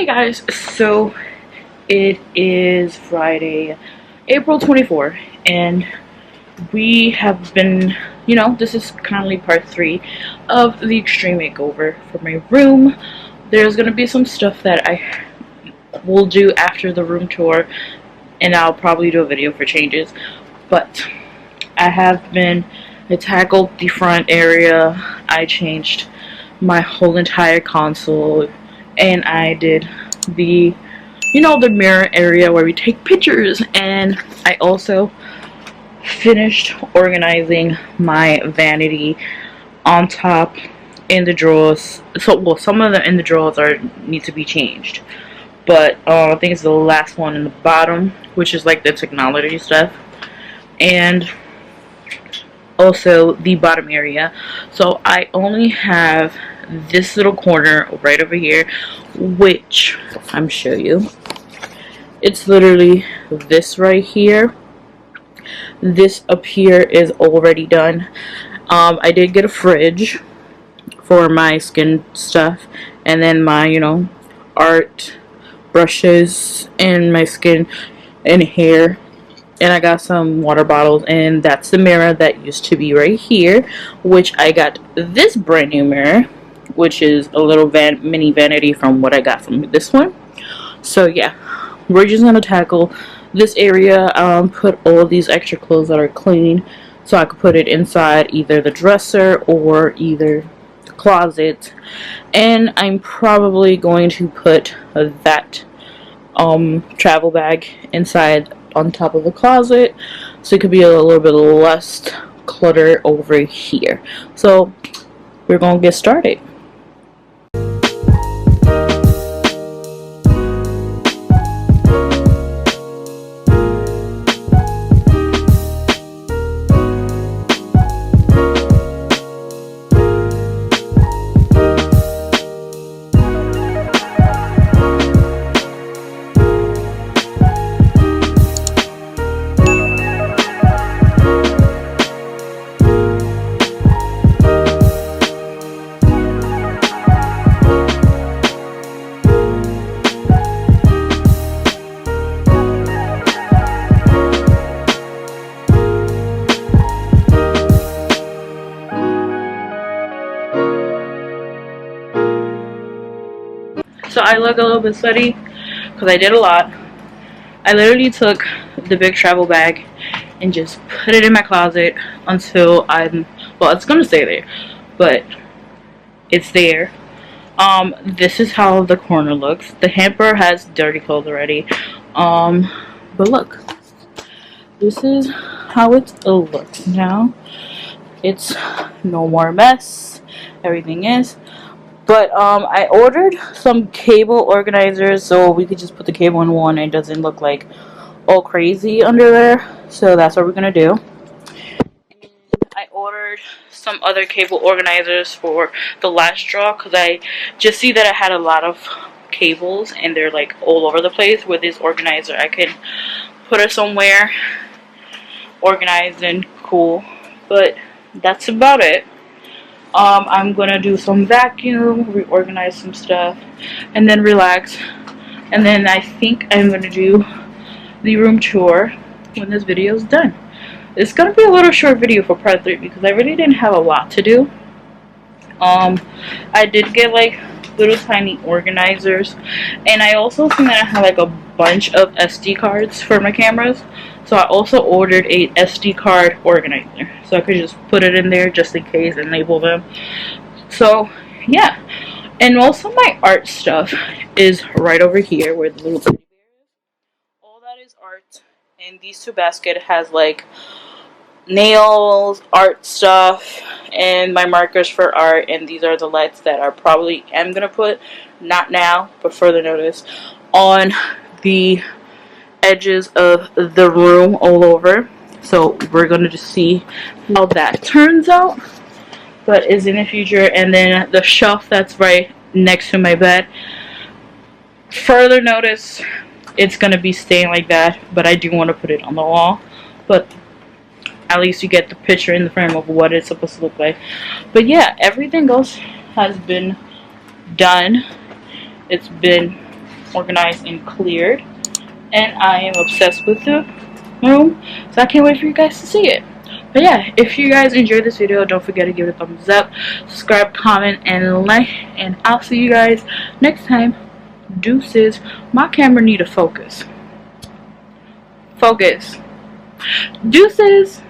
Guys, so it is Friday, April 24th, and we have been, this is currently part 3 of the extreme makeover for my room. There's going to be some stuff that I will do after the room tour, and I'll probably do a video for changes, but I tackled the front area. I changed my whole entire console, and I did the the mirror area where we take pictures, and I also finished organizing my vanity on top in the drawers. So well, some of them in the drawers need to be changed, but I think it's the last one in the bottom, which is like the technology stuff, and also the bottom area. So I only have this little corner right over here, which I'm show you. It's literally this right here. This up here is already done. I did get a fridge for my skin stuff, and then my art brushes and my skin and hair, and I got some water bottles, and that's the mirror that used to be right here, which I got this brand new mirror, which is a little mini vanity from what I got from this one. So yeah, we're just gonna tackle this area. Put all these extra clothes that are clean, so I could put it inside either the dresser or either the closet, and I'm probably going to put that travel bag inside on top of the closet, so it could be a little bit less clutter over here. So we're gonna get started. So I look a little bit sweaty because I did a lot. I literally took the big travel bag and just put it in my closet until it's gonna stay there, but it's there. This is how the corner looks. The hamper has dirty clothes already, but look, this is how it looks now. It's no more mess. Everything is. But I ordered some cable organizers so we could just put the cable in one and it doesn't look like all crazy under there. So that's what we're gonna do. And I ordered some other cable organizers for the last drawer because I just see that I had a lot of cables and they're like all over the place. With this organizer I can put it somewhere organized and cool, but that's about it. I'm gonna do some vacuum, reorganize some stuff, and then relax. And then I think I'm gonna do the room tour when this video is done. It's gonna be a little short video for part 3 because I really didn't have a lot to do. I did get like little tiny organizers, and I also think that I have like a bunch of SD cards for my cameras. So I also ordered a SD card organizer, so I could just put it in there just in case and label them. So yeah, and also my art stuff is right over here where the little teddy bear is. All that is art, and these two baskets has like nails, art stuff, and my markers for art. And these are the lights that I probably am gonna put, not now, but further notice, on the edges of the room all over. So we're gonna just see how that turns out, but is in the future. And then the shelf that's right next to my bed, further notice, it's gonna be staying like that, but I do want to put it on the wall, but at least you get the picture in the frame of what it's supposed to look like. But yeah, everything else has been done. It's been organized and cleared, and I am obsessed with the room, so I can't wait for you guys to see it. But yeah, if you guys enjoyed this video, don't forget to give it a thumbs up, subscribe, comment, and like, and I'll see you guys next time. Deuces. My camera need to focus. Focus. Deuces.